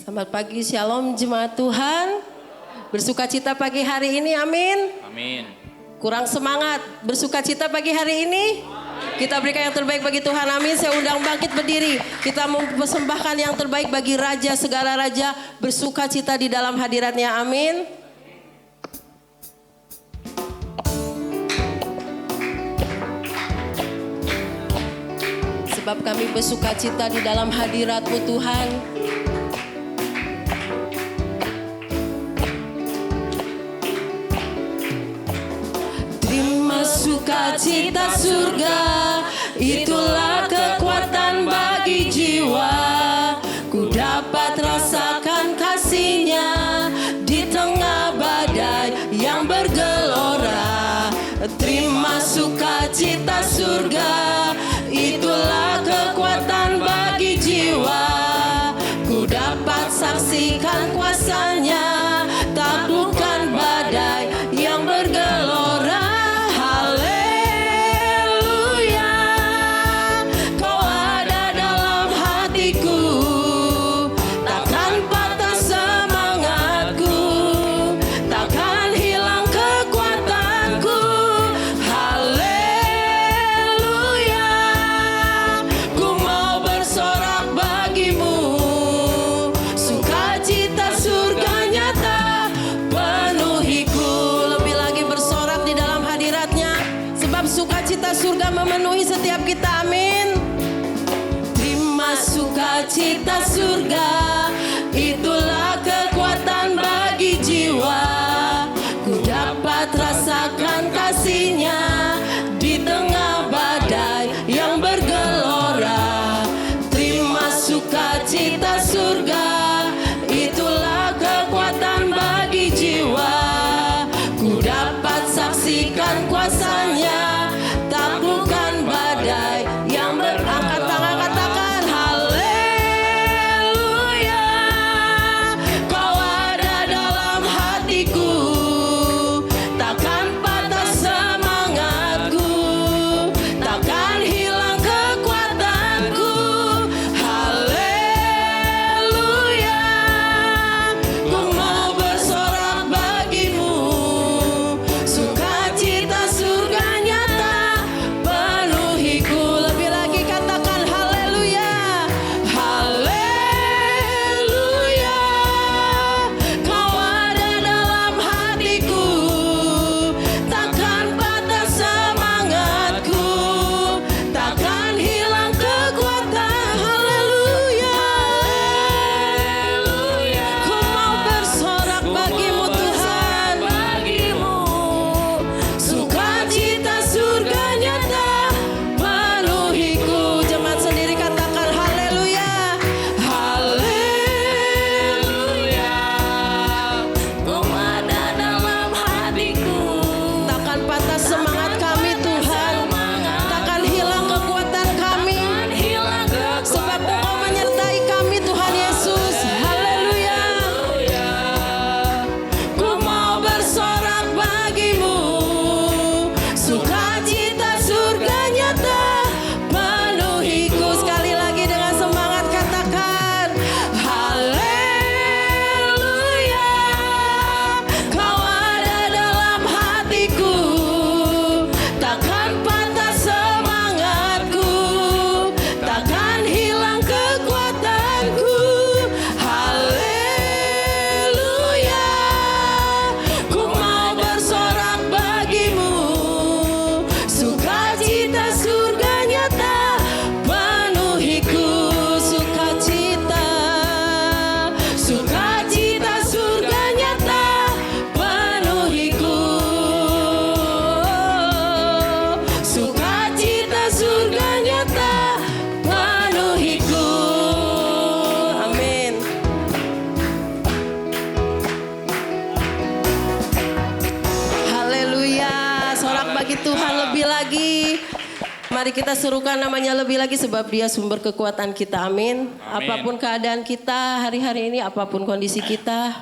Selamat pagi, shalom jemaat Tuhan. Bersukacita pagi hari ini, amin. Amin. Kurang semangat, bersukacita pagi hari ini. Kita berikan yang terbaik bagi Tuhan, amin. Saya undang bangkit berdiri. Kita mempersembahkan yang terbaik bagi Raja segala Raja. Bersukacita di dalam hadiratnya, amin. Sebab kami bersukacita di dalam hadirat-Mu Tuhan. Terima sukacita surga, itulah kekuatan bagi jiwa. Ku dapat rasakan kasih-Nya di tengah badai yang bergelora. Terima sukacita surga, itulah kekuatan bagi jiwa. Ku dapat saksikan kuasa-Nya, taklukkan badai yang bergelora. Haleluya, Kau ada dalam hatiku, takkan patah semangatku, takkan hilang kekuatanku. Haleluya, ku mau bersorak bagimu, sukacita surga nyata penuhiku. Lebih lagi bersorak di dalam hadirat-Nya, sebab sukacita surga memenuhi setiap kita, amin. Terima sukacita surga, itulah kekuatan bagi jiwa. Ku dapat rasakan kasih-Nya di tengah badai yang bergelora. Terima sukacita surga, itulah kekuatan bagi jiwa. Ku dapat saksikan kuasa-Nya, taklukkan badai yang berangkat tangan, katakan haleluya. Kau ada dalam hatiku, takkan patah semangatku, takkan hilang kekuatanku. Haleluya, ku mau bersorak bagimu, sukacita surga nyata penuhiku. Lebih lagi katakan haleluya, haleluya. Kau ada dalam hatiku, takkan patah semangatku, takkan hilang kekuatan. Haleluya, ku mau bersorak bagimu Tuhan, sukacita surga nyata penuhiku. Jemaat sendiri katakan haleluya, haleluya. Kau ada dalam hatiku, takkan patah semangat kami Tuhan, takkan hilang kekuatan kami, sebab Engkau menyertai kami Tuhan Yesus. Haleluya, ku mau bersorak bagimu, sukacita surga nyata penuhiku. Sekali lagi dengan semangat katakan haleluya. Kau ada dalam hatiku, takkan patah semangatku, takkan hilang kekuatanku. Haleluya, ku mau bersorak bagimu, sukacita surga nyata penuhiku. Sukacita, sukacita surga nyata penuhiku, sukacita surga nyata penuhiku. Amin. Haleluya, sorak bagi Tuhan lebih lagi. Mari kita serukan namanya lebih lagi, sebab Dia sumber kekuatan kita, amin. Apapun keadaan kita hari-hari ini, apapun kondisi kita,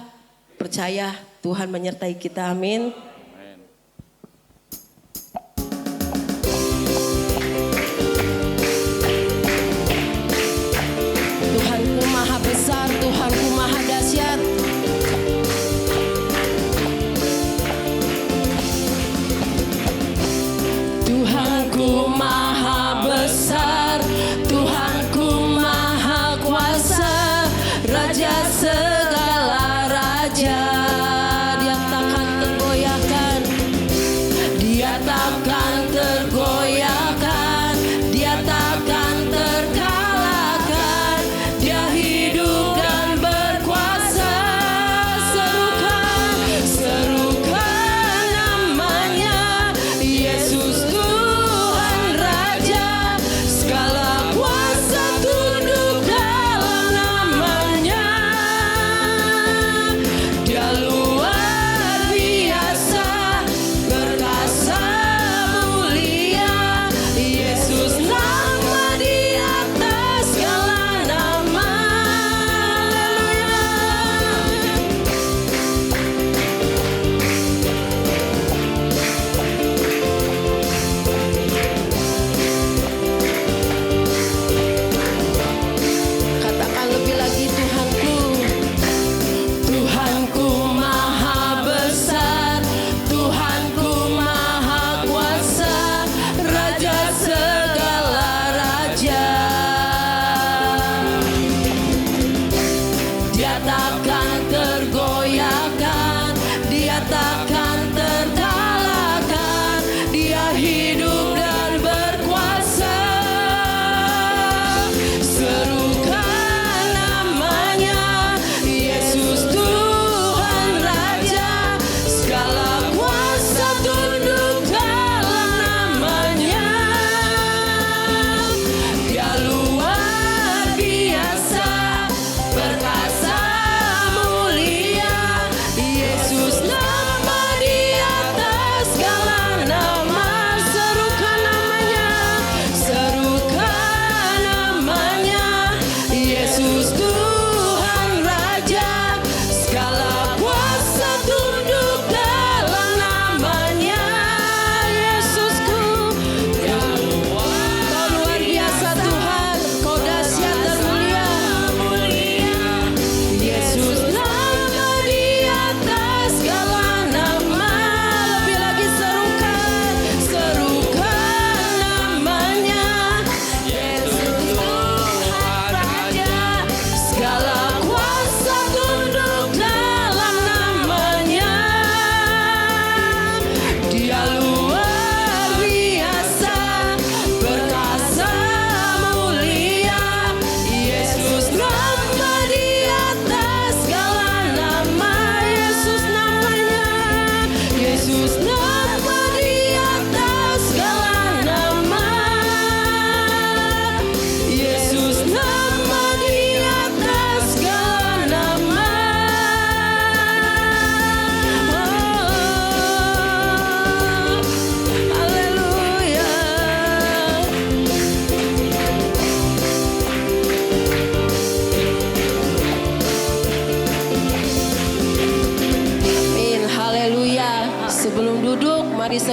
percaya Tuhan menyertai kita, amin. Tuhanku maha besar, Tuhanku maha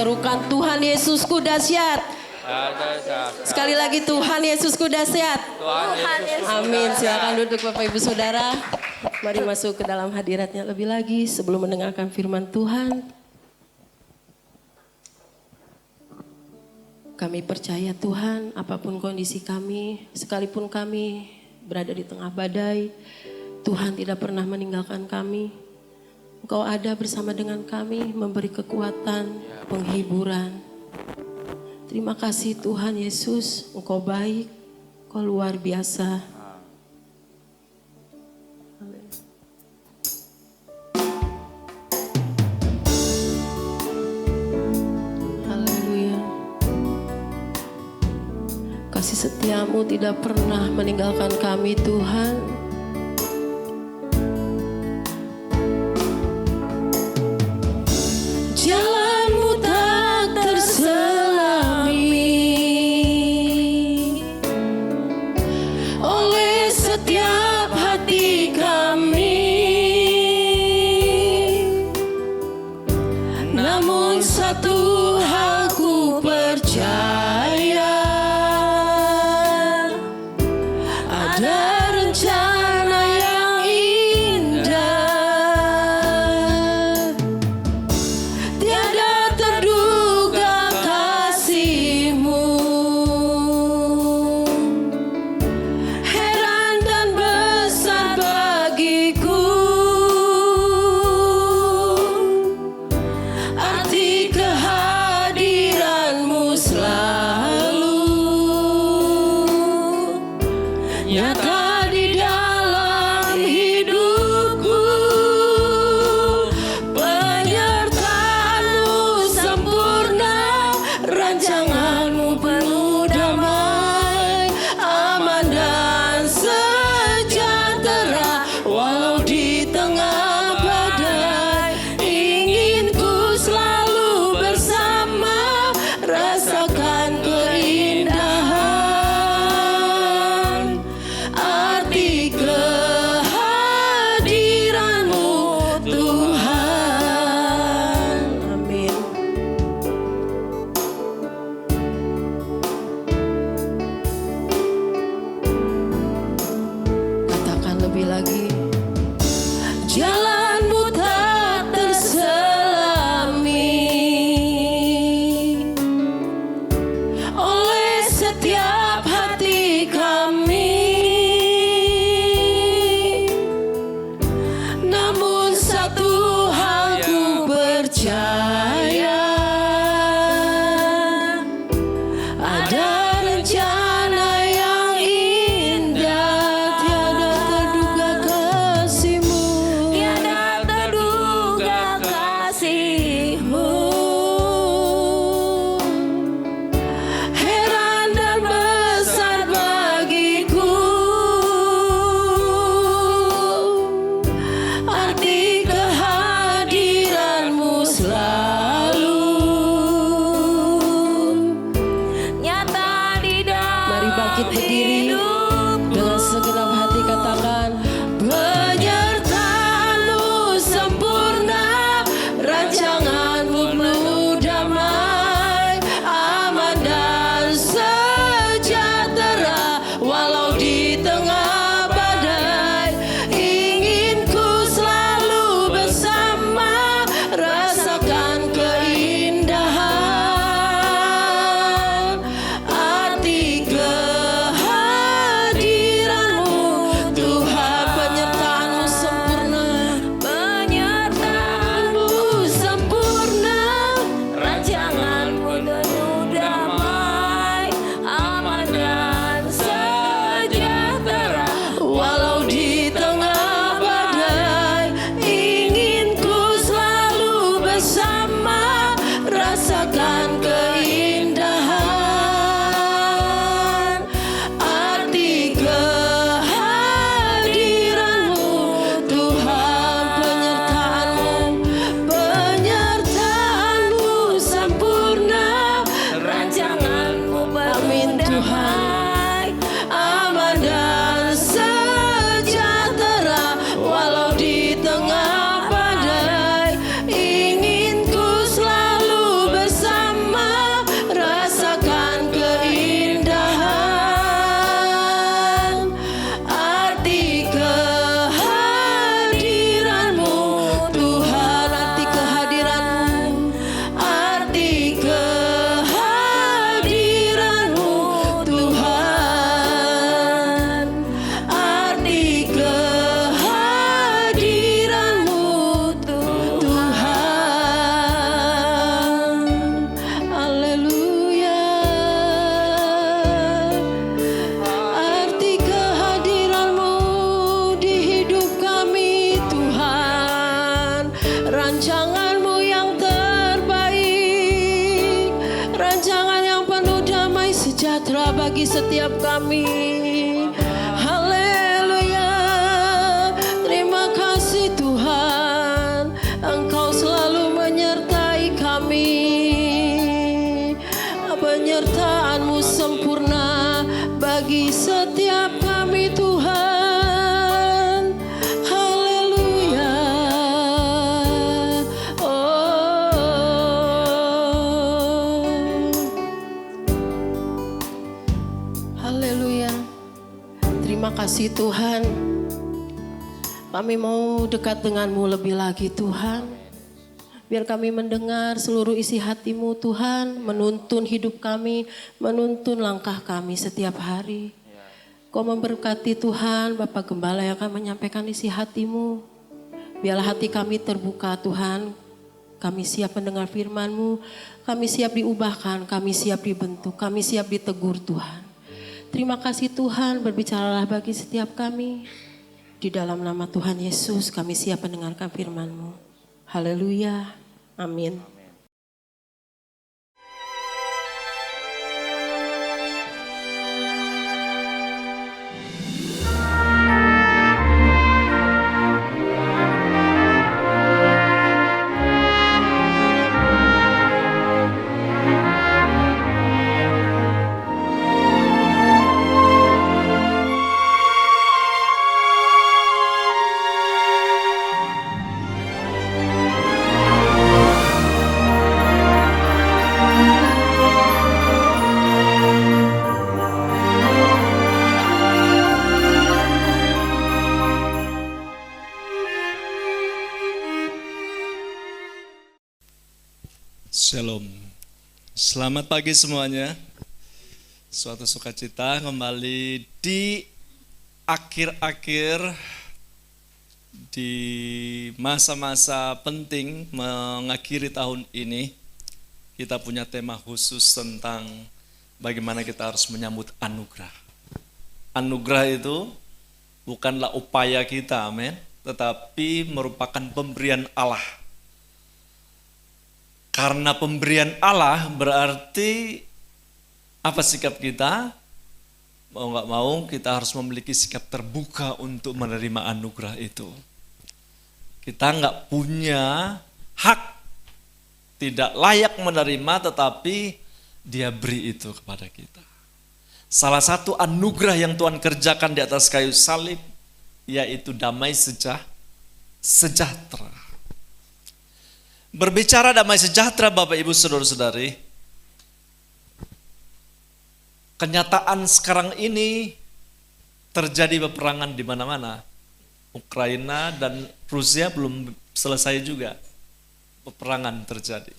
Serukan Tuhan Yesusku dahsyat. Sekali lagi Tuhan Yesusku dahsyat. Amin. Silakan duduk Bapak Ibu Saudara. Mari masuk ke dalam hadiratnya lebih lagi sebelum mendengarkan firman Tuhan. Kami percaya Tuhan, apapun kondisi kami, sekalipun kami berada di tengah badai, Tuhan tidak pernah meninggalkan kami. Engkau ada bersama dengan kami, memberi kekuatan, penghiburan. Terima kasih Tuhan Yesus, Engkau baik, Engkau luar biasa. Amin. Haleluya. Kasih setiamu tidak pernah meninggalkan kami Tuhan. Jalanmu tak terselami oleh setiap hati kami. Namun satu hal ku percaya, ada rencana yang indah. Tiada terduga kasih-Mu, heran dan besar bagiku. Arti kehadiran-Mu selalu Rancangan yang penuh damai sejahtera bagi setiap kami. Haleluya. Terima kasih Tuhan, Engkau selalu menyertai kami. Penyertaan-Mu sempurna bagi setiap kami Tuhan. Haleluya. Haleluya. Terima kasih Tuhan. Kami mau dekat dengan-Mu lebih lagi Tuhan. Biar kami mendengar seluruh isi hati-Mu Tuhan, menuntun hidup kami, menuntun langkah kami setiap hari. Kau memberkati Tuhan, Bapak Gembala yang akan menyampaikan isi hati-Mu. Biarlah hati kami terbuka Tuhan, kami siap mendengar firman-Mu, kami siap diubahkan, kami siap dibentuk, kami siap ditegur Tuhan. Terima kasih Tuhan, berbicaralah bagi setiap kami. Di dalam nama Tuhan Yesus kami siap mendengarkan firman-Mu. Haleluya. Amin. Shalom. Selamat pagi semuanya. Suatu sukacita kembali di akhir-akhir di masa-masa penting mengakhiri tahun ini. Kita punya tema khusus tentang bagaimana kita harus menyambut anugerah. Anugerah itu bukanlah upaya kita, amin, tetapi merupakan pemberian Allah. Karena pemberian Allah berarti apa sikap kita? Mau gak mau kita harus memiliki sikap terbuka untuk menerima anugerah itu. Kita gak punya hak, tidak layak menerima, tetapi Dia beri itu kepada kita. Salah satu anugerah yang Tuhan kerjakan di atas kayu salib, yaitu damai sejahtera. Berbicara damai sejahtera Bapak Ibu Saudara-saudari, kenyataan sekarang ini terjadi peperangan di mana-mana. Ukraina dan Rusia belum selesai juga, peperangan terjadi.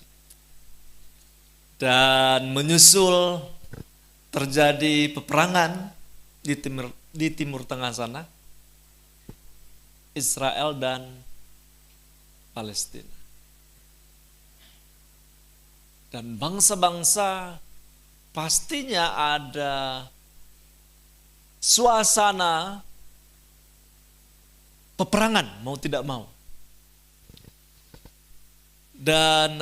Dan menyusul terjadi peperangan di timur tengah sana, Israel dan Palestina. Dan bangsa-bangsa pastinya ada suasana peperangan mau tidak mau. Dan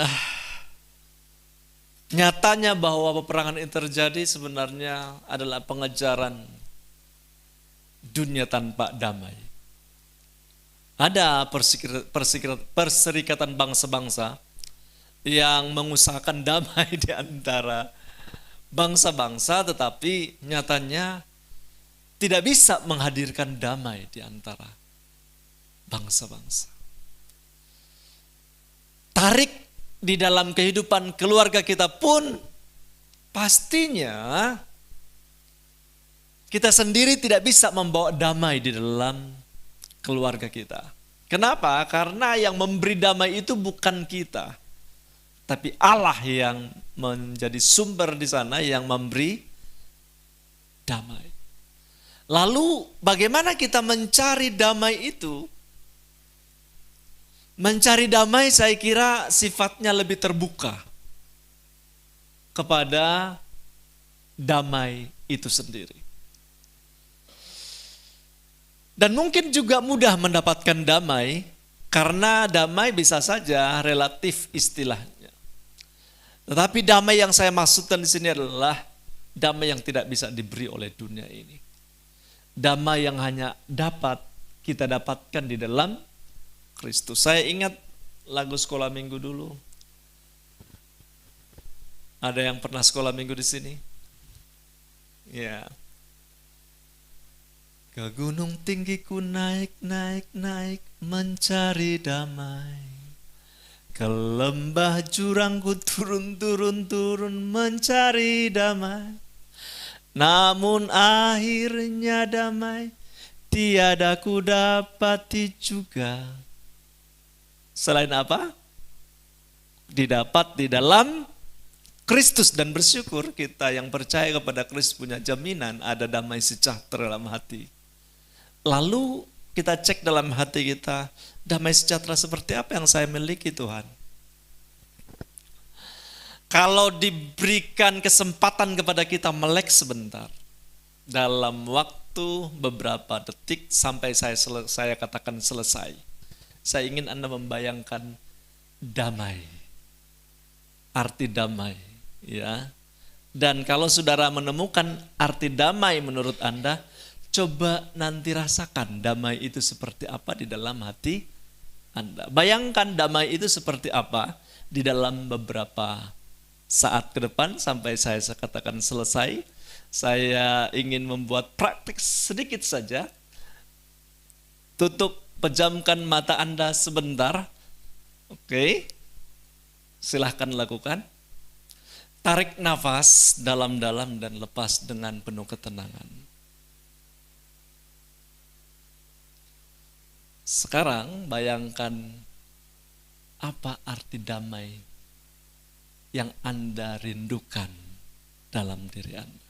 nyatanya bahwa peperangan ini terjadi sebenarnya adalah pengejaran dunia tanpa damai. Ada perserikatan bangsa-bangsa yang mengusahakan damai di antara bangsa-bangsa, tetapi nyatanya tidak bisa menghadirkan damai di antara bangsa-bangsa. Tarik di dalam kehidupan keluarga kita pun pastinya kita sendiri tidak bisa membawa damai di dalam keluarga kita. Kenapa? Karena yang memberi damai itu bukan kita, tapi Allah yang menjadi sumber di sana, yang memberi damai. Lalu bagaimana kita mencari damai itu? Mencari damai saya kira sifatnya lebih terbuka kepada damai itu sendiri. Dan mungkin juga mudah mendapatkan damai, karena damai bisa saja relatif istilahnya. Tetapi damai yang saya maksudkan di sini adalah damai yang tidak bisa diberi oleh dunia ini. Damai yang hanya dapat kita dapatkan di dalam Kristus. Saya ingat lagu sekolah minggu dulu. Ada yang pernah sekolah minggu di sini? Ya. Ke gunung tinggi ku naik, naik, naik mencari damai. Ke lembah jurang ku turun, turun, turun mencari damai. Namun akhirnya damai tiada ku dapati juga. Selain apa? Didapat di dalam Kristus, dan bersyukur kita yang percaya kepada Kristus punya jaminan ada damai sejahtera dalam hati. Lalu kita cek dalam hati kita, damai sejahtera seperti apa yang saya miliki Tuhan? Kalau diberikan kesempatan kepada kita melek sebentar, dalam waktu beberapa detik sampai saya katakan selesai, saya ingin Anda membayangkan damai, arti damai, ya. Dan kalau saudara menemukan arti damai menurut Anda, coba nanti rasakan damai itu seperti apa di dalam hati Anda. Bayangkan damai itu seperti apa di dalam beberapa saat ke depan sampai saya katakan selesai. Saya ingin membuat praktik sedikit saja. Tutup, pejamkan mata Anda sebentar. Oke, silahkan lakukan. Tarik nafas dalam-dalam dan lepas dengan penuh ketenangan. Sekarang bayangkan apa arti damai yang Anda rindukan dalam diri Anda.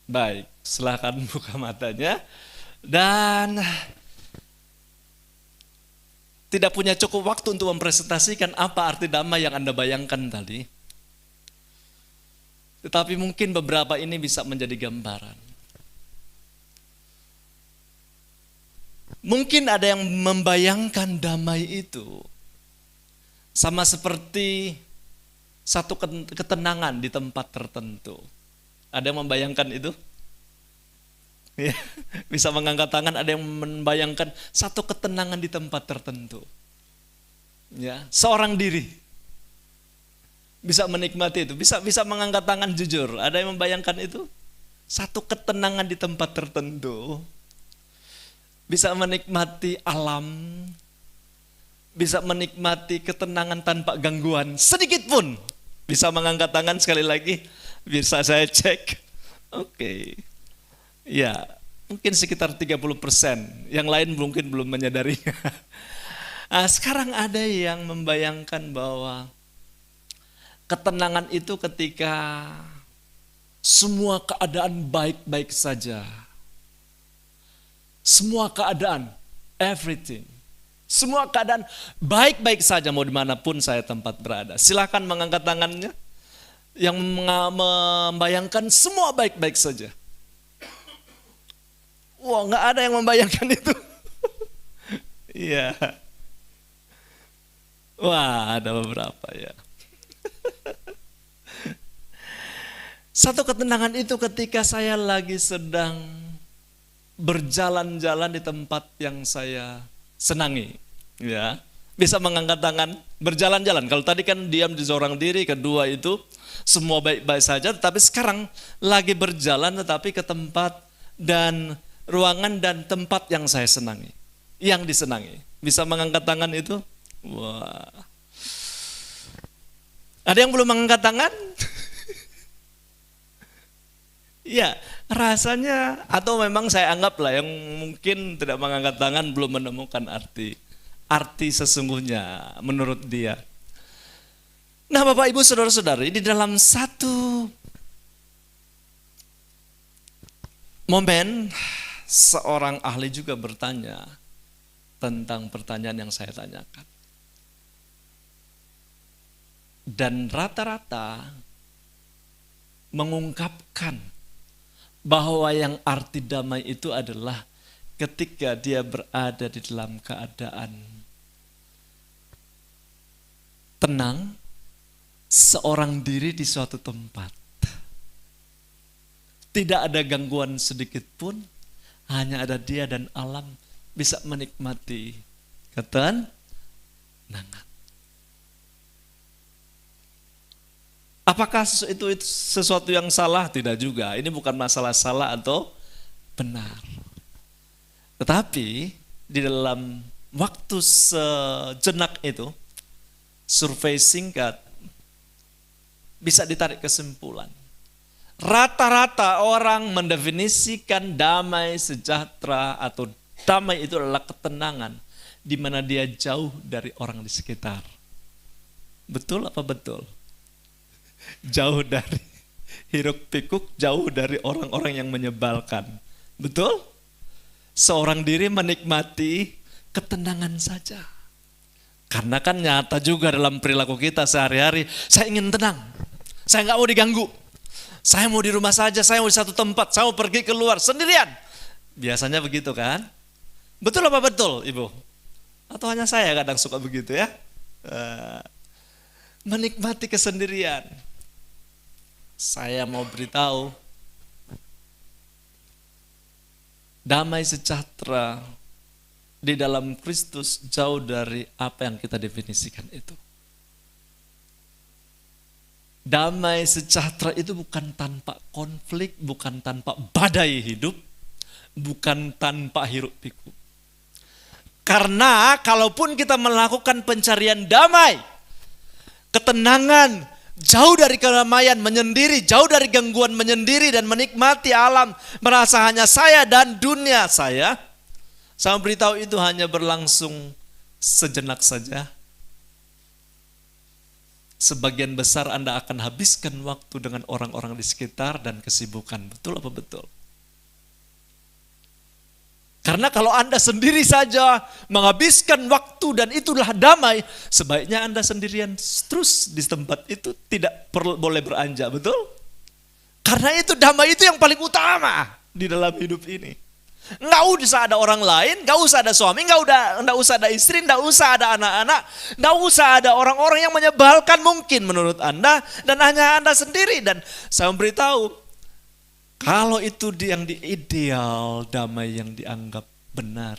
Baik, silahkan buka matanya. Dan tidak punya cukup waktu untuk mempresentasikan apa arti damai yang Anda bayangkan tadi. Tetapi mungkin beberapa ini bisa menjadi gambaran. Mungkin ada yang membayangkan damai itu sama seperti satu ketenangan di tempat tertentu. Ada yang membayangkan itu? Ya, bisa mengangkat tangan. Ada yang membayangkan satu ketenangan di tempat tertentu. Ya, seorang diri bisa menikmati itu. Bisa mengangkat tangan jujur. Ada yang membayangkan itu? Satu ketenangan di tempat tertentu. Bisa menikmati alam. Bisa menikmati ketenangan tanpa gangguan sedikit pun. Bisa mengangkat tangan sekali lagi. Bisa saya cek. Oke. Ya, mungkin sekitar 30%. Yang lain mungkin belum menyadarinya. Nah, sekarang ada yang membayangkan bahwa ketenangan itu ketika semua keadaan baik-baik saja. Semua keadaan, everything. Semua keadaan baik-baik saja mau dimanapun saya tempat berada. Silakan mengangkat tangannya. Yang membayangkan semua baik-baik saja. Wah, nggak ada yang membayangkan itu. Iya. Wah, ada beberapa ya. Satu ketenangan itu ketika saya lagi sedang berjalan-jalan di tempat yang saya senangi, ya. Bisa mengangkat tangan, berjalan-jalan. Kalau tadi kan diam di seorang diri, kedua itu semua baik-baik saja, tetapi sekarang lagi berjalan tetapi ke tempat dan ruangan dan tempat yang saya senangi, yang disenangi. Bisa mengangkat tangan itu? Wah. Ada yang belum mengangkat tangan? Ya, rasanya atau memang saya anggap lah yang mungkin tidak mengangkat tangan belum menemukan arti sesungguhnya menurut dia. Nah Bapak Ibu Saudara-saudari, di dalam satu momen seorang ahli juga bertanya tentang pertanyaan yang saya tanyakan. Dan rata-rata mengungkapkan bahwa yang arti damai itu adalah ketika dia berada di dalam keadaan tenang, seorang diri di suatu tempat. Tidak ada gangguan sedikit pun, hanya ada dia dan alam bisa menikmati ketenangan. Apakah itu sesuatu yang salah? Tidak juga. Ini bukan masalah salah atau benar. Tetapi di dalam waktu sejenak itu, survei singkat bisa ditarik kesimpulan. Rata-rata orang mendefinisikan damai sejahtera atau damai itu adalah ketenangan di mana dia jauh dari orang di sekitar. Betul apa betul? Jauh dari hiruk pikuk, jauh dari orang-orang yang menyebalkan. Betul? Seorang diri menikmati ketenangan saja. Karena kan nyata juga dalam perilaku kita sehari-hari, saya ingin tenang, saya nggak mau diganggu, saya mau di rumah saja, saya mau di satu tempat, saya mau pergi keluar sendirian. Biasanya begitu kan? Betul apa betul Ibu? Atau hanya saya kadang suka begitu ya? Menikmati kesendirian. Saya mau beritahu, damai sejahtera di dalam Kristus jauh dari apa yang kita definisikan itu. Damai sejahtera itu bukan tanpa konflik, bukan tanpa badai hidup, bukan tanpa hiruk pikuk. Karena kalaupun kita melakukan pencarian damai, ketenangan, jauh dari keramaian menyendiri, jauh dari gangguan menyendiri dan menikmati alam, merasa hanya saya dan dunia saya beritahu itu hanya berlangsung sejenak saja. Sebagian besar Anda akan habiskan waktu dengan orang-orang di sekitar dan kesibukan. Betul apa betul? Karena kalau Anda sendiri saja menghabiskan waktu dan itulah damai, sebaiknya Anda sendirian terus di tempat itu, tidak boleh beranjak, betul? Karena itu damai itu yang paling utama di dalam hidup ini. Nggak usah ada orang lain, nggak usah ada suami, nggak usah ada istri, nggak usah ada anak-anak, nggak usah ada orang-orang yang menyebalkan mungkin menurut Anda, dan hanya Anda sendiri. Dan saya memberitahu, kalau itu yang ideal, damai yang dianggap benar,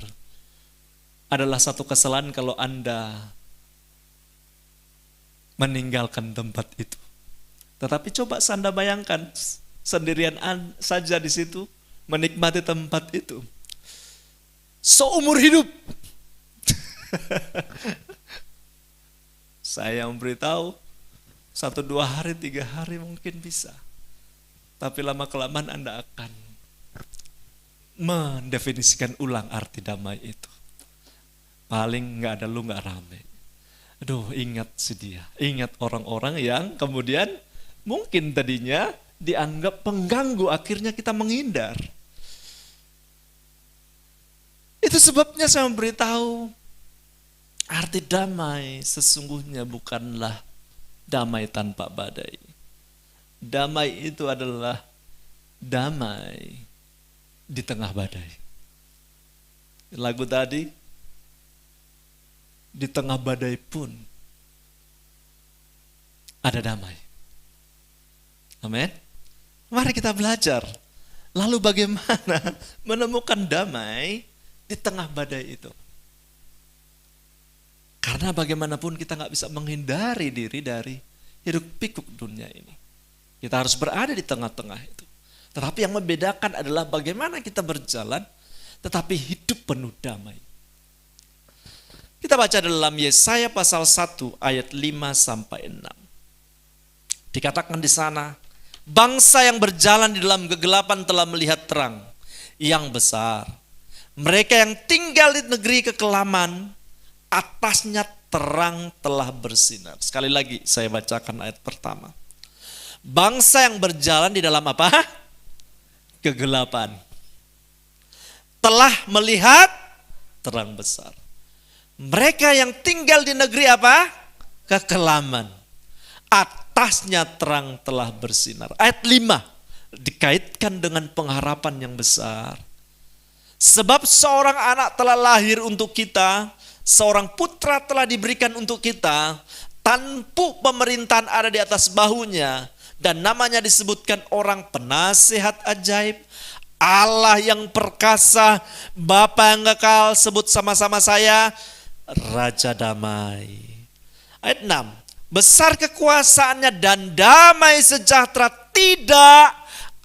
adalah satu kesalahan kalau Anda meninggalkan tempat itu. Tetapi coba Anda bayangkan, sendirian saja di situ, menikmati tempat itu. Seumur hidup. Saya memberitahu, 1, 2 hari, 3 hari mungkin bisa. Tapi lama-kelamaan Anda akan mendefinisikan ulang arti damai itu. Paling nggak ada lu nggak rame. Aduh, ingat si dia. Ingat orang-orang yang kemudian mungkin tadinya dianggap pengganggu, akhirnya kita menghindar. Itu sebabnya saya memberitahu, arti damai sesungguhnya bukanlah damai tanpa badai. Damai itu adalah damai di tengah badai. Lagu tadi, di tengah badai pun ada damai. Amin. Mari kita belajar. Lalu bagaimana menemukan damai di tengah badai itu? Karena bagaimanapun kita nggak bisa menghindari diri dari hiruk pikuk dunia ini. Kita harus berada di tengah-tengah itu. Tetapi yang membedakan adalah bagaimana kita berjalan, tetapi hidup penuh damai. Kita baca dalam Yesaya pasal 1 ayat 5-6. Dikatakan di sana, bangsa yang berjalan di dalam kegelapan telah melihat terang yang besar. Mereka yang tinggal di negeri kekelaman, atasnya terang telah bersinar. Sekali lagi saya bacakan ayat pertama. Bangsa yang berjalan di dalam apa? Kegelapan. Telah melihat terang besar. Mereka yang tinggal di negeri apa? Kekelaman. Atasnya terang telah bersinar. Ayat 5 dikaitkan dengan pengharapan yang besar. Sebab seorang anak telah lahir untuk kita, seorang putra telah diberikan untuk kita, tampuk pemerintahan ada di atas bahunya, dan namanya disebutkan orang penasihat ajaib, Allah yang perkasa, Bapa yang kekal, sebut sama-sama saya, Raja Damai. Ayat 6, besar kekuasaannya dan damai sejahtera tidak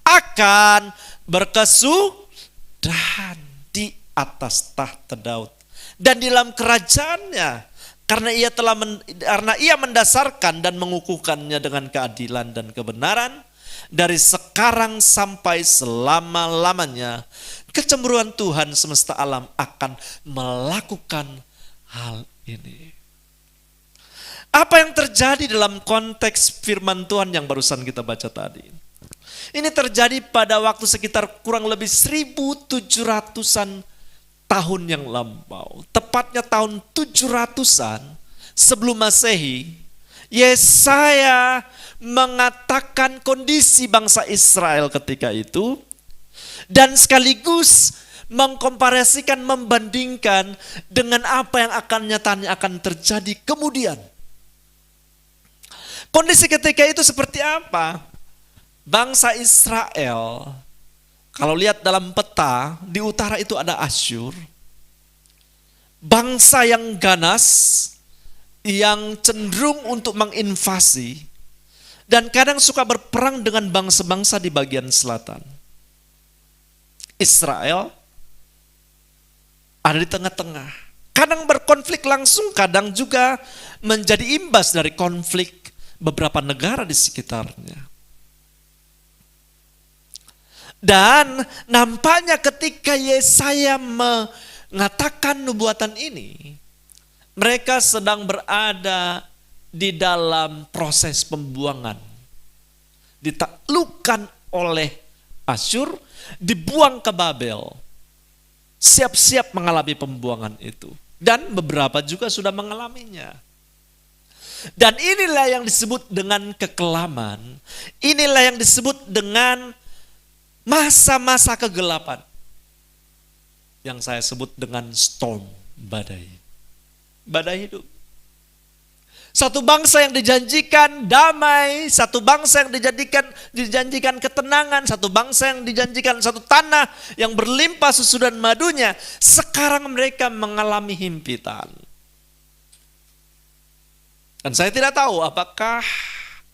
akan berkesudahan di atas tahta Daud dan di dalam kerajaannya, karena ia mendasarkan dan mengukuhkannya dengan keadilan dan kebenaran dari sekarang sampai selama-lamanya. Kecemburuan Tuhan semesta alam akan melakukan hal ini. Apa yang terjadi dalam konteks firman Tuhan yang barusan kita baca tadi? Ini terjadi pada waktu sekitar kurang lebih 1700-an tahun yang lampau. Tepatnya tahun 700-an sebelum Masehi, Yesaya mengatakan kondisi bangsa Israel ketika itu dan sekaligus mengkomparasikan, membandingkan dengan apa yang nyatanya akan terjadi kemudian. Kondisi ketika itu seperti apa? Bangsa Israel, kalau lihat dalam peta, di utara itu ada Asyur. Bangsa yang ganas, yang cenderung untuk menginvasi, dan kadang suka berperang dengan bangsa-bangsa di bagian selatan. Israel ada di tengah-tengah. Kadang berkonflik langsung, kadang juga menjadi imbas dari konflik beberapa negara di sekitarnya. Dan nampaknya ketika Yesaya mengatakan nubuatan ini, mereka sedang berada di dalam proses pembuangan. Ditaklukkan oleh Asyur, dibuang ke Babel. Siap-siap mengalami pembuangan itu. Dan beberapa juga sudah mengalaminya. Dan inilah yang disebut dengan kekelaman. Inilah yang disebut dengan masa-masa kegelapan. Yang saya sebut dengan storm, badai. Badai hidup. Satu bangsa yang dijanjikan damai, satu bangsa yang dijanjikan ketenangan, satu bangsa yang dijanjikan satu tanah yang berlimpah susu dan madunya. Sekarang mereka mengalami himpitan. Dan saya tidak tahu apakah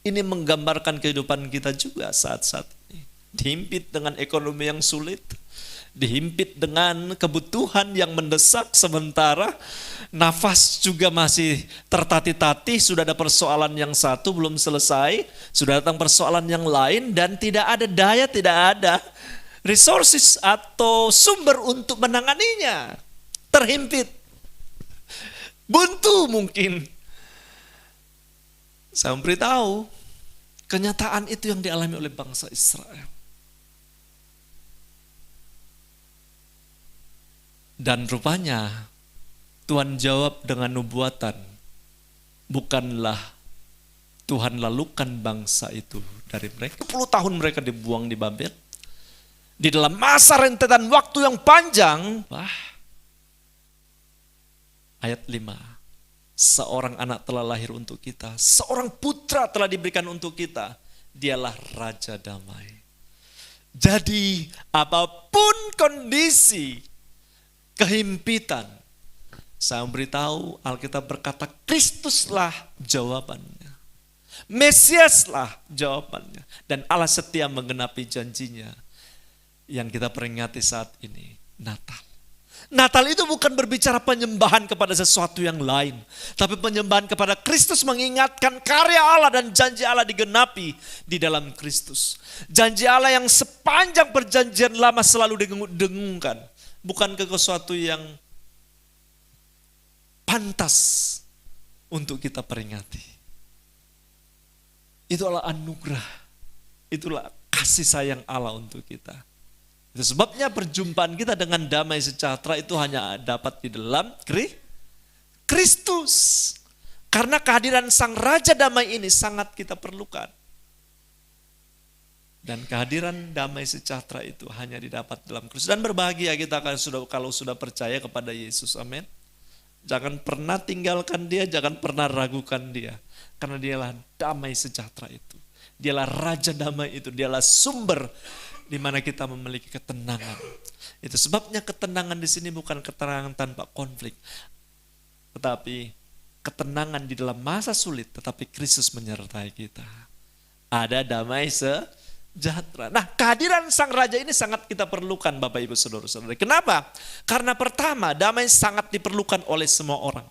ini menggambarkan kehidupan kita juga saat-saat ini. Dihimpit dengan ekonomi yang sulit, dihimpit dengan kebutuhan yang mendesak, sementara nafas juga masih tertatih-tatih. Sudah ada persoalan yang satu belum selesai, sudah datang persoalan yang lain, dan tidak ada daya, tidak ada resources atau sumber untuk menanganinya. Terhimpit, buntu mungkin. Saya memberitahu, kenyataan itu yang dialami oleh bangsa Israel. Dan rupanya Tuhan jawab dengan nubuatan. Bukanlah Tuhan lalukan bangsa itu dari mereka. 10 tahun mereka dibuang di Babel. Di dalam masa rentetan waktu yang panjang. Ayat 5. Seorang anak telah lahir untuk kita. Seorang putra telah diberikan untuk kita. Dialah Raja Damai. Jadi apapun kondisi kehimpitan, saya memberitahu, Alkitab berkata Kristuslah jawabannya. Mesiaslah jawabannya. Dan Allah setia menggenapi janjinya yang kita peringati saat ini, Natal. Natal itu bukan berbicara penyembahan kepada sesuatu yang lain, tapi penyembahan kepada Kristus, mengingatkan karya Allah dan janji Allah digenapi di dalam Kristus. Janji Allah yang sepanjang perjanjian lama selalu didengungkan. Bukan ke sesuatu yang pantas untuk kita peringati. Itulah anugerah, itulah kasih sayang Allah untuk kita. Itu sebabnya perjumpaan kita dengan damai sejahtera itu hanya dapat di dalam Kristus. Karena kehadiran Sang Raja Damai ini sangat kita perlukan. Dan kehadiran damai sejahtera itu hanya didapat dalam Kristus. Dan berbahagia kita kalau sudah percaya kepada Yesus. Amin. Jangan pernah tinggalkan dia, jangan pernah ragukan dia. Karena dialah damai sejahtera itu. Dialah Raja Damai itu, dialah sumber di mana kita memiliki ketenangan. Itu sebabnya ketenangan di sini bukan ketenangan tanpa konflik. Tetapi ketenangan di dalam masa sulit, tetapi Kristus menyertai kita. Ada damai sejahtera. Nah, kehadiran Sang Raja ini sangat kita perlukan Bapak Ibu Saudara-saudari. Kenapa? Karena pertama, damai sangat diperlukan oleh semua orang.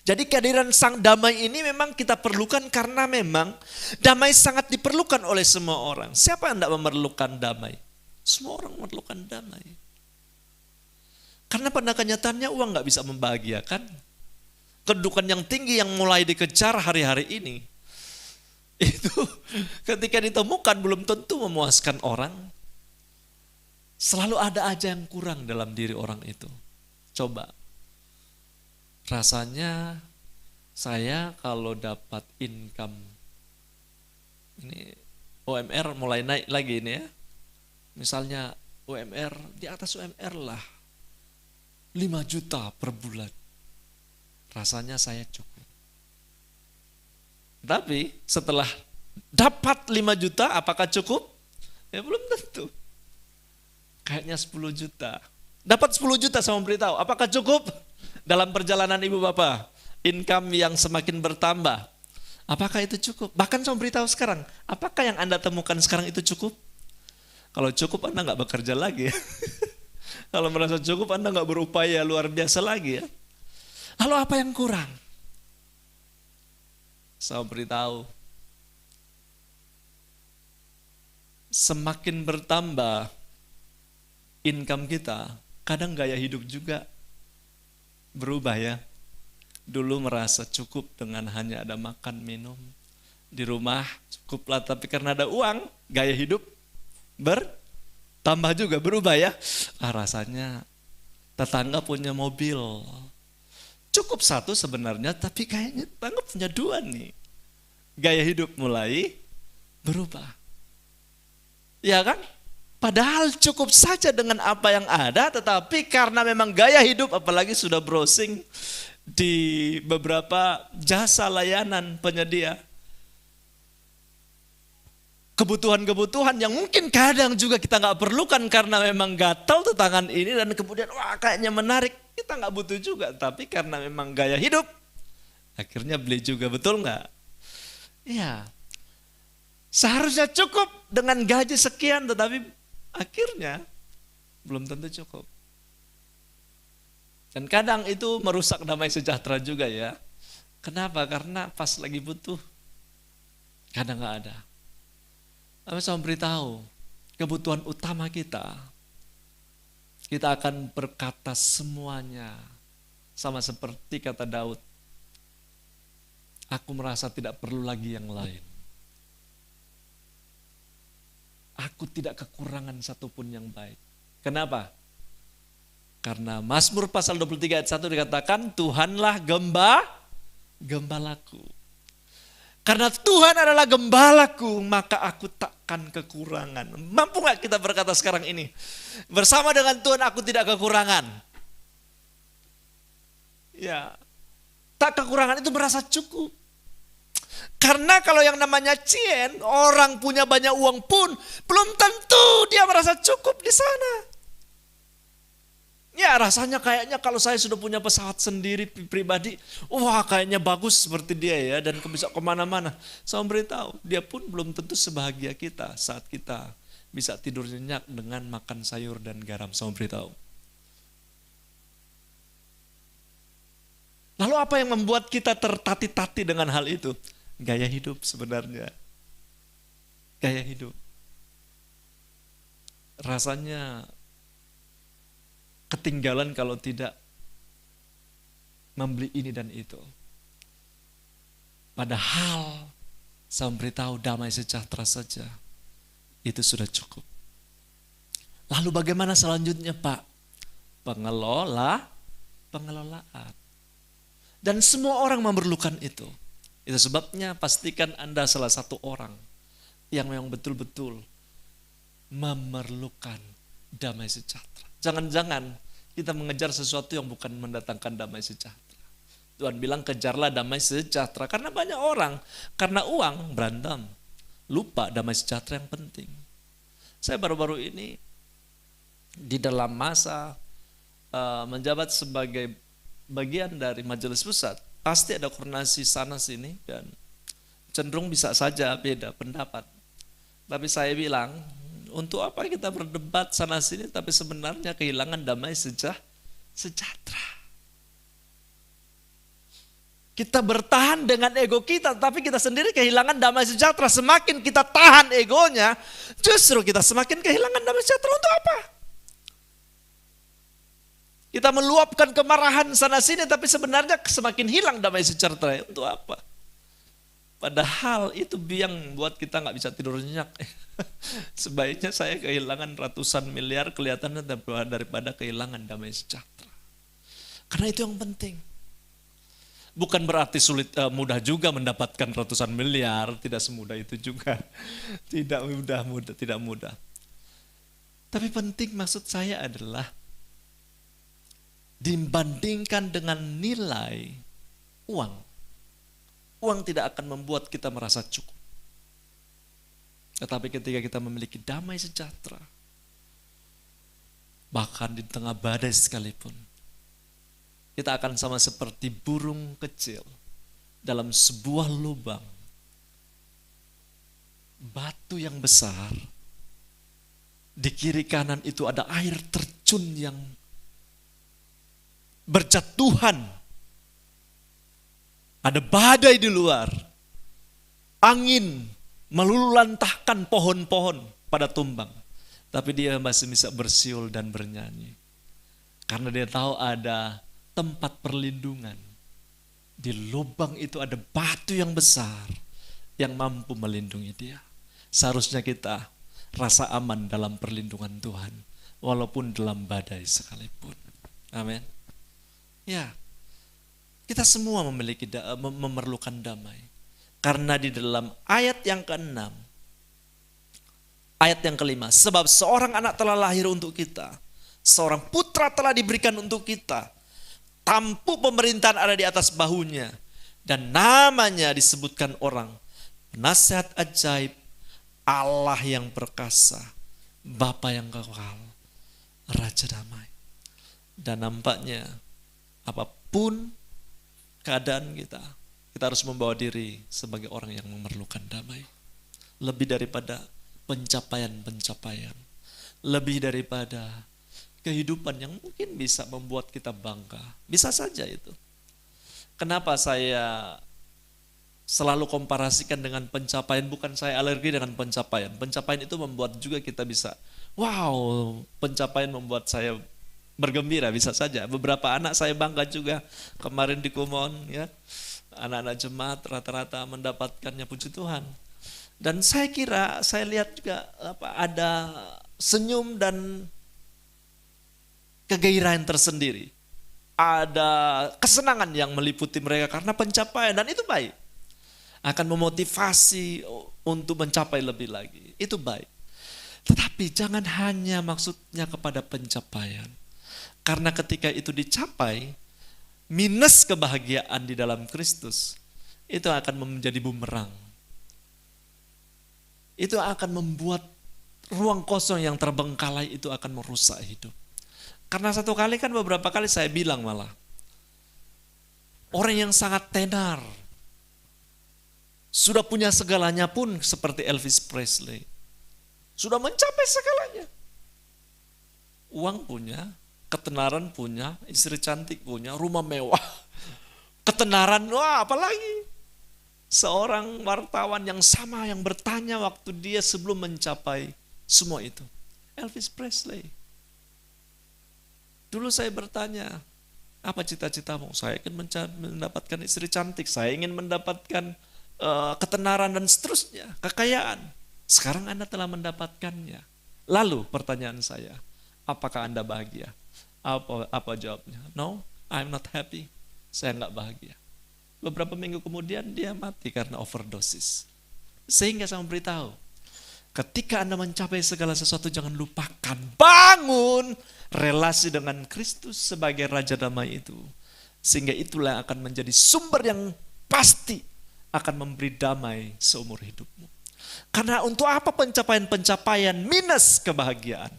Jadi kehadiran Sang Damai ini memang kita perlukan karena memang damai sangat diperlukan oleh semua orang. Siapa yang tidak memerlukan damai? Semua orang memerlukan damai. Karena pada kenyataannya uang nggak bisa membahagiakan. Kedudukan yang tinggi yang mulai dikejar hari-hari ini, itu ketika ditemukan belum tentu memuaskan orang. Selalu ada aja yang kurang dalam diri orang itu. Coba, rasanya saya kalau dapat income, ini UMR mulai naik lagi ini ya. Misalnya UMR, di atas UMR lah, 5 juta per bulan. Rasanya saya cukup. Tapi setelah dapat 5 juta, apakah cukup? Ya belum tentu. Kayaknya 10 juta. Dapat 10 juta sama beritahu, apakah cukup? Dalam perjalanan ibu bapak, income yang semakin bertambah. Apakah itu cukup? Bahkan saya beritahu sekarang, apakah yang Anda temukan sekarang itu cukup? Kalau cukup Anda nggak bekerja lagi ya. Kalau merasa cukup Anda nggak berupaya luar biasa lagi ya. Lalu apa yang kurang? Saya beritahu, semakin bertambah income kita, kadang gaya hidup juga berubah ya. Dulu merasa cukup dengan hanya ada makan minum di rumah, cukuplah, tapi karena ada uang, gaya hidup bertambah juga, berubah ya. Rasanya tetangga punya mobil, cukup 1 sebenarnya, tapi kayaknya tetangga punya 2 nih. Gaya hidup mulai berubah. Ya kan? Padahal cukup saja dengan apa yang ada, tetapi karena memang gaya hidup, apalagi sudah browsing di beberapa jasa layanan penyedia, kebutuhan-kebutuhan yang mungkin kadang juga kita nggak perlukan karena memang gatal tetanggan ini, dan kemudian wah kayaknya menarik, kita nggak butuh juga, tapi karena memang gaya hidup, akhirnya beli juga, betul nggak? Iya, seharusnya cukup dengan gaji sekian, tetapi akhirnya belum tentu cukup. Dan kadang itu merusak damai sejahtera juga ya. Kenapa? Karena pas lagi butuh, kadang nggak ada. Tapi saya beritahu, kebutuhan utama kita akan berkata semuanya. Sama seperti kata Daud, aku merasa tidak perlu lagi yang lain. Aku tidak kekurangan satupun yang baik. Kenapa? Karena Mazmur pasal 23 ayat 1 dikatakan, Tuhanlah gembalaku. Karena Tuhan adalah gembalaku, maka aku takkan kekurangan. Mampu gak kita berkata sekarang ini? Bersama dengan Tuhan aku tidak kekurangan. Ya, tak kekurangan itu merasa cukup. Karena kalau yang namanya cien, orang punya banyak uang pun, belum tentu dia merasa cukup di sana. Ya rasanya kayaknya kalau saya sudah punya pesawat sendiri pribadi, wah kayaknya bagus seperti dia ya, dan bisa kemana-mana. Saya beritahu, dia pun belum tentu sebahagia kita saat kita bisa tidur nyenyak dengan makan sayur dan garam. Saya beritahu. Lalu apa yang membuat kita tertati-tati dengan hal itu? Gaya hidup sebenarnya. Gaya hidup. Rasanya ketinggalan kalau tidak membeli ini dan itu. Padahal saya memberitahu damai sejahtera saja, itu sudah cukup. Lalu bagaimana selanjutnya Pak? Pengelolaan. Dan semua orang memerlukan itu. Itu sebabnya pastikan Anda salah satu orang yang memang betul-betul memerlukan damai sejahtera. Jangan-jangan kita mengejar sesuatu yang bukan mendatangkan damai sejahtera. Tuhan bilang kejarlah damai sejahtera. Karena banyak orang, karena uang berantem. Lupa damai sejahtera yang penting. Saya baru-baru ini di dalam masa menjabat sebagai bagian dari majelis pusat, pasti ada koordinasi sana sini dan cenderung bisa saja beda pendapat. Tapi saya bilang, untuk apa kita berdebat sana sini tapi sebenarnya kehilangan damai sejahtera. Kita bertahan dengan ego kita tapi kita sendiri kehilangan damai sejahtera. Semakin kita tahan egonya, justru kita semakin kehilangan damai sejahtera. Untuk apa? Kita meluapkan kemarahan sana sini tapi sebenarnya semakin hilang damai sejahtera. Untuk apa? Padahal itu biang buat kita nggak bisa tidur nyenyak. Sebaiknya saya kehilangan ratusan miliar kelihatannya daripada kehilangan damai sejahtera. Karena itu yang penting. Bukan berarti mudah juga mendapatkan ratusan miliar, tidak semudah itu juga. Tidak mudah. Tapi penting maksud saya adalah dibandingkan dengan nilai uang. Uang tidak akan membuat kita merasa cukup. Tetapi ketika kita memiliki damai sejahtera, bahkan di tengah badai sekalipun, kita akan sama seperti burung kecil dalam sebuah lubang. Batu yang besar, di kiri kanan itu ada air terjun yang berjatuhan. Ada badai di luar. Angin melululantahkan pohon-pohon pada tumbang. Tapi dia masih bisa bersiul dan bernyanyi. Karena dia tahu ada tempat perlindungan. Di lubang itu ada batu yang besar yang mampu melindungi dia. Seharusnya kita rasa aman dalam perlindungan Tuhan. Walaupun dalam badai sekalipun. Amin. Ya, kita semua memerlukan damai. Karena di dalam ayat yang ke-6, ayat yang ke-5, sebab seorang anak telah lahir untuk kita, seorang putra telah diberikan untuk kita, tampuk pemerintahan ada di atas bahunya, dan namanya disebutkan orang, penasihat ajaib, Allah yang perkasa, Bapa yang kekal, Raja damai. Dan nampaknya apapun keadaan kita harus membawa diri sebagai orang yang memerlukan damai. Lebih daripada pencapaian-pencapaian. Lebih daripada kehidupan yang mungkin bisa membuat kita bangga. Bisa saja itu. Kenapa saya selalu komparasikan dengan pencapaian? Bukan saya alergi dengan pencapaian. Pencapaian itu membuat juga kita bisa, wow, pencapaian membuat saya bergembira, bisa saja. Beberapa anak saya bangga juga kemarin di Kumon, ya, anak-anak jemaat rata-rata mendapatkannya, puji Tuhan. Dan saya kira, saya lihat juga ada senyum dan kegairahan tersendiri. Ada kesenangan yang meliputi mereka karena pencapaian, dan itu baik. Akan memotivasi untuk mencapai lebih lagi, itu baik. Tetapi jangan hanya maksudnya kepada pencapaian. Karena ketika itu dicapai, minus kebahagiaan di dalam Kristus, itu akan menjadi bumerang. Itu akan membuat ruang kosong yang terbengkalai itu akan merusak hidup. Karena satu kali kan beberapa kali saya bilang malah, orang yang sangat tenar, sudah punya segalanya pun seperti Elvis Presley, sudah mencapai segalanya. Uang punya, ketenaran punya, istri cantik punya, rumah mewah, ketenaran, wah apalagi. Seorang wartawan yang sama yang bertanya waktu dia sebelum mencapai semua itu. Elvis Presley. Dulu saya bertanya, Apa cita-citamu? Saya ingin mendapatkan istri cantik, saya ingin mendapatkan ketenaran dan seterusnya, kekayaan. Sekarang Anda telah mendapatkannya. Lalu pertanyaan saya, apakah Anda bahagia? Apa jawabnya? No, I'm not happy. Saya nggak bahagia. Beberapa minggu kemudian dia mati karena overdosis. Sehingga saya memberitahu, ketika Anda mencapai segala sesuatu, jangan lupakan, bangun relasi dengan Kristus sebagai Raja Damai itu. Sehingga itulah yang akan menjadi sumber yang pasti akan memberi damai seumur hidupmu. Karena untuk apa pencapaian-pencapaian minus kebahagiaan?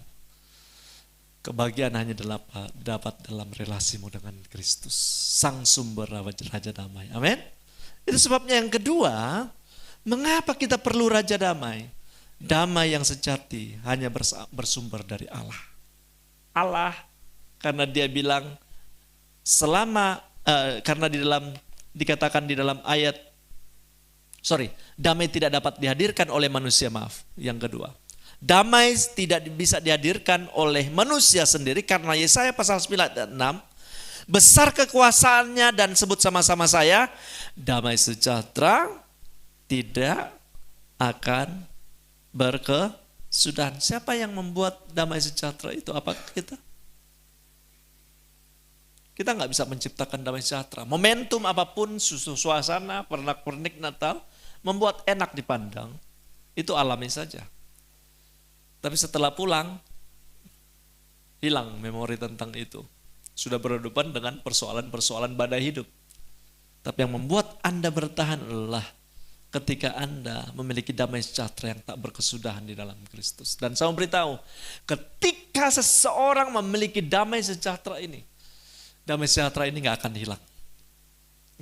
Kebahagiaan hanya dapat dalam relasimu dengan Kristus, Sang Sumber Raja Damai. Amin. Itu sebabnya yang kedua, mengapa kita perlu Raja Damai? Damai yang sejati hanya bersumber dari Allah. Allah, karena dia bilang karena dikatakan di dalam ayat, damai tidak dapat dihadirkan oleh manusia, Yang kedua, damai tidak bisa dihadirkan oleh manusia sendiri karena Yesaya pasal 9 dan 6, besar kekuasaannya dan sebut sama-sama saya, damai sejahtera tidak akan berkesudahan. Siapa yang membuat damai sejahtera itu? Apa kita? Kita nggak bisa menciptakan damai sejahtera. Momentum apapun, suasana, pernak-pernik Natal, membuat enak dipandang, itu alami saja. Tapi setelah pulang, hilang memori tentang itu. Sudah berhadapan dengan persoalan-persoalan badai hidup. Tapi yang membuat Anda bertahan adalah ketika Anda memiliki damai sejahtera yang tak berkesudahan di dalam Kristus. Dan saya memberitahu, ketika seseorang memiliki damai sejahtera ini nggak akan hilang.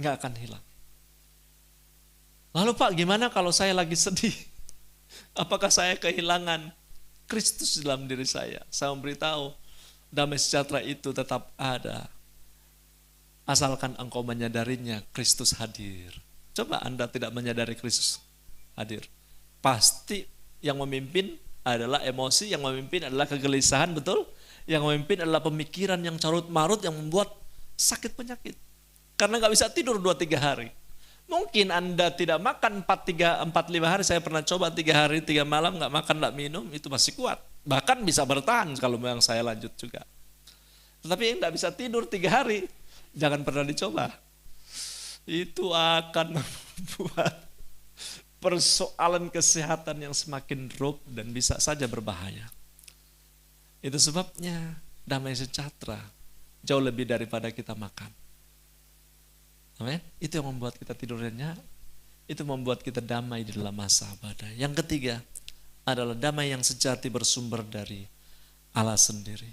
Nggak akan hilang. Lalu Pak, gimana kalau saya lagi sedih? Apakah saya kehilangan Kristus dalam diri saya? Saya memberitahu, damai sejahtera itu tetap ada. Asalkan engkau menyadarinya, Kristus hadir. Coba Anda tidak menyadari Kristus hadir. Pasti yang memimpin adalah emosi, yang memimpin adalah kegelisahan, betul? Yang memimpin adalah pemikiran yang carut-marut yang membuat sakit penyakit. Karena gak bisa tidur 2-3 hari. Mungkin Anda tidak makan 4-5 hari, saya pernah coba 3 hari 3 malam gak makan, gak minum, itu masih kuat. Bahkan bisa bertahan kalau memang saya lanjut juga. Tetapi yang gak bisa tidur 3 hari, jangan pernah dicoba. Itu akan membuat persoalan kesehatan yang semakin drop dan bisa saja berbahaya. Itu sebabnya damai sejahtera jauh lebih daripada kita makan. Amin. Itu yang membuat kita tidur nyenyak. Itu membuat kita damai di dalam masa badai. Yang ketiga adalah damai yang sejati bersumber dari Allah sendiri.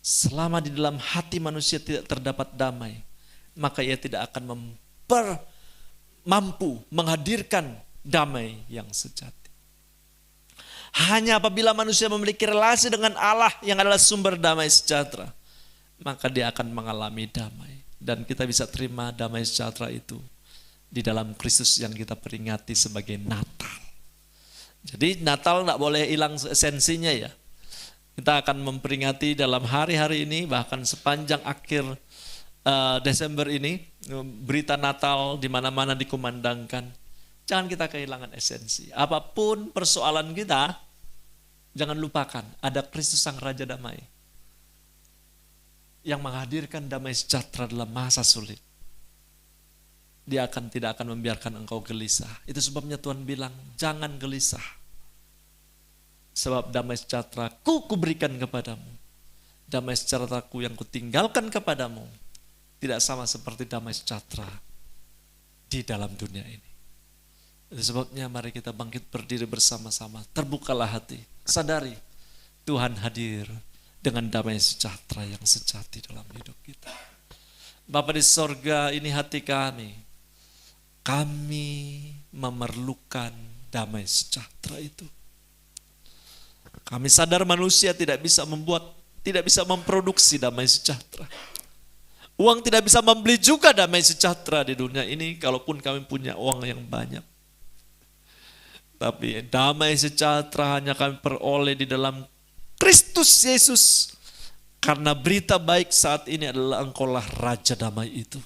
Selama di dalam hati manusia tidak terdapat damai, maka ia tidak akan mampu menghadirkan damai yang sejati. Hanya apabila manusia memiliki relasi dengan Allah yang adalah sumber damai sejahtera, maka dia akan mengalami damai. Dan kita bisa terima damai sejahtera itu di dalam Kristus yang kita peringati sebagai Natal. Jadi Natal tidak boleh hilang esensinya ya. Kita akan memperingati dalam hari-hari ini, bahkan sepanjang akhir Desember ini, berita Natal di mana-mana dikumandangkan. Jangan kita kehilangan esensi. Apapun persoalan kita, jangan lupakan ada Kristus Sang Raja Damai yang menghadirkan damai sejahtera dalam masa sulit. Dia tidak akan membiarkan engkau gelisah. Itu sebabnya Tuhan bilang, jangan gelisah. Sebab damai sejahtera kuberikan kepadamu. Damai sejahtera-Ku yang kutinggalkan kepadamu tidak sama seperti damai sejahtera di dalam dunia ini. Itu sebabnya mari kita bangkit berdiri bersama-sama. Terbukalah hati. Sadari Tuhan hadir dengan damai sejahtera yang sejati dalam hidup kita. Bapa di sorga, ini hati kami. Kami memerlukan damai sejahtera itu. Kami sadar manusia tidak bisa memproduksi damai sejahtera. Uang tidak bisa membeli juga damai sejahtera di dunia ini, kalaupun kami punya uang yang banyak. Tapi damai sejahtera hanya kami peroleh di dalam Kristus Yesus, Karena berita baik saat ini adalah Engkaulah Raja Damai itu.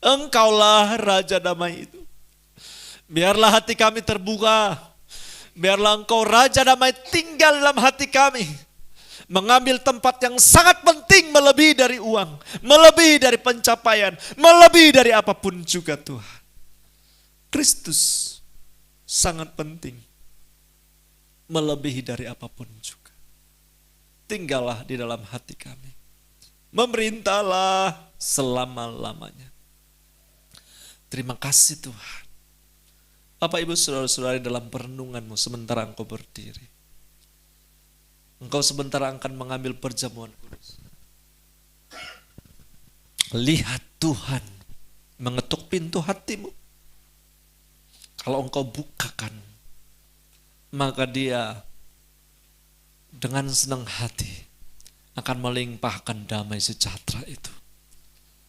Engkaulah Raja Damai itu. Biarlah hati kami terbuka. Biarlah Engkau Raja Damai tinggal dalam hati kami. Mengambil tempat yang sangat penting, melebihi dari uang, melebihi dari pencapaian, melebihi dari apapun juga Tuhan. Kristus sangat penting, melebihi dari apapun juga. Tinggallah di dalam hati kami. Memerintahlah selama-lamanya. Terima kasih Tuhan. Bapak Ibu Saudara-saudari, dalam perenunganmu sementara engkau berdiri, engkau sebentar akan mengambil perjamuan kudus. Lihat Tuhan mengetuk pintu hatimu. Kalau engkau bukakan, maka Dia dengan senang hati akan melimpahkan damai sejahtera itu.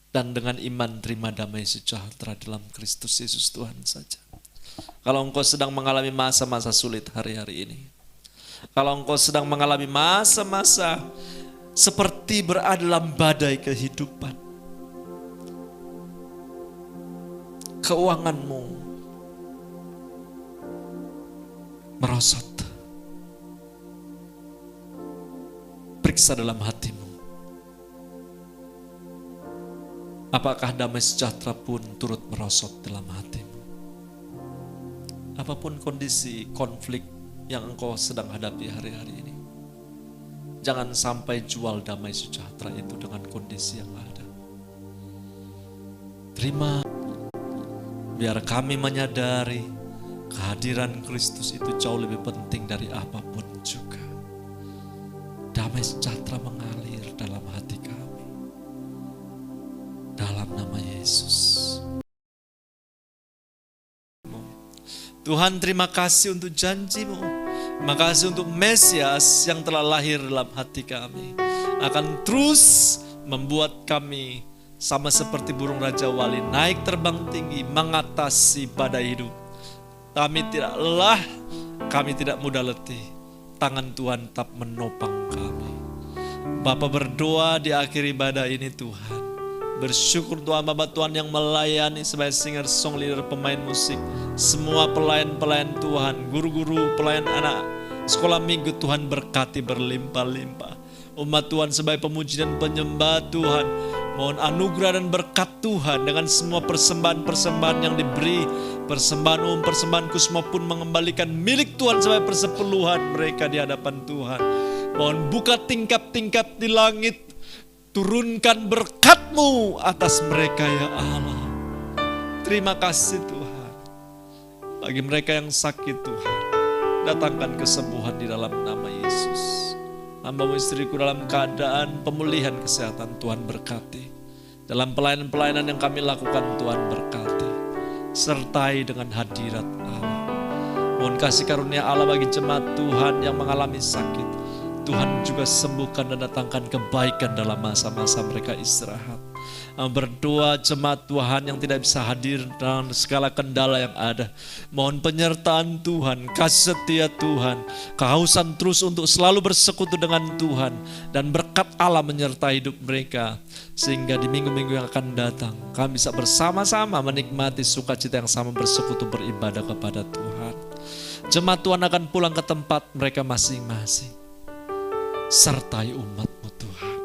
Dan dengan iman terima damai sejahtera dalam Kristus Yesus Tuhan saja. Kalau engkau sedang mengalami masa-masa sulit hari-hari ini, kalau engkau sedang mengalami masa-masa seperti berada dalam badai kehidupan, keuanganmu merosot, periksa dalam hatimu. Apakah damai sejahtera pun turut merosot dalam hatimu? Apapun kondisi konflik yang engkau sedang hadapi hari-hari ini, jangan sampai jual damai sejahtera itu dengan kondisi yang ada. Terima, biar kami menyadari kehadiran Kristus itu jauh lebih penting dari apapun juga. Damai sejahtera mengalir dalam hati kami. Dalam nama Yesus. Tuhan, terima kasih untuk janji-Mu. Terima kasih untuk Mesias yang telah lahir dalam hati kami. Akan terus membuat kami sama seperti burung Raja Wali, naik terbang tinggi, mengatasi badai hidup. Kami tidak lelah, kami tidak mudah letih. Tangan Tuhan tetap menopang kami. Bapa berdoa di akhir ibadah ini Tuhan. Bersyukur Tuhan Bapak Tuhan yang melayani sebagai singer, song leader, pemain musik, semua pelayan-pelayan Tuhan, guru-guru, pelayan anak sekolah minggu Tuhan berkati berlimpah-limpah. Umat Tuhan sebagai pemuji dan penyembah Tuhan, mohon anugerah dan berkat Tuhan dengan semua persembahan-persembahan yang diberi, persembahan umum, persembahan khusus maupun mengembalikan milik Tuhan sebagai persepuluhan mereka di hadapan Tuhan. Mohon buka tingkap-tingkap di langit, turunkan berkat-Mu atas mereka ya Allah. Terima kasih Tuhan. Bagi mereka yang sakit Tuhan, datangkan kesembuhan di dalam nama Yesus. Hamba-Mu istriku dalam keadaan pemulihan kesehatan, Tuhan berkati. Dalam pelayanan-pelayanan yang kami lakukan, Tuhan berkati. Sertai dengan hadirat Allah. Mohon kasih karunia Allah bagi jemaat Tuhan yang mengalami sakit. Tuhan juga sembuhkan dan datangkan kebaikan dalam masa-masa mereka istirahat. Berdoa jemaat Tuhan yang tidak bisa hadir dalam segala kendala yang ada. Mohon penyertaan Tuhan, kasih setia Tuhan, kehausan terus untuk selalu bersekutu dengan Tuhan. Dan berkat Allah menyertai hidup mereka. Sehingga di minggu-minggu yang akan datang, kami bisa bersama-sama menikmati sukacita yang sama, bersekutu beribadah kepada Tuhan. Jemaat Tuhan akan pulang ke tempat mereka masing-masing. Sertai umat-Mu Tuhan.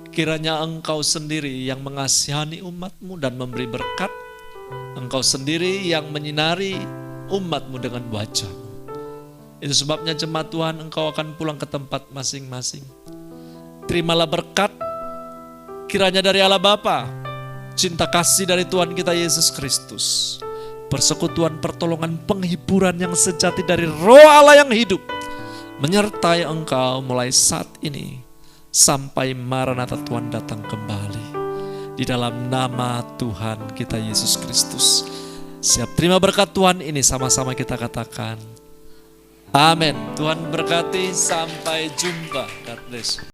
Kiranya Engkau sendiri yang mengasihani umat-Mu dan memberi berkat. Engkau sendiri yang menyinari umat-Mu dengan wajah-Mu. Itu sebabnya jemaat Tuhan, engkau akan pulang ke tempat masing-masing. Terimalah berkat kiranya dari Allah Bapa, cinta kasih dari Tuhan kita Yesus Kristus, persekutuan, pertolongan, penghiburan yang sejati dari Roh Allah yang hidup menyertai engkau mulai saat ini sampai Maranatha Tuhan datang kembali. Di dalam nama Tuhan kita Yesus Kristus. Siap terima berkat Tuhan ini, sama-sama kita katakan amin. Tuhan berkati, sampai jumpa. God bless.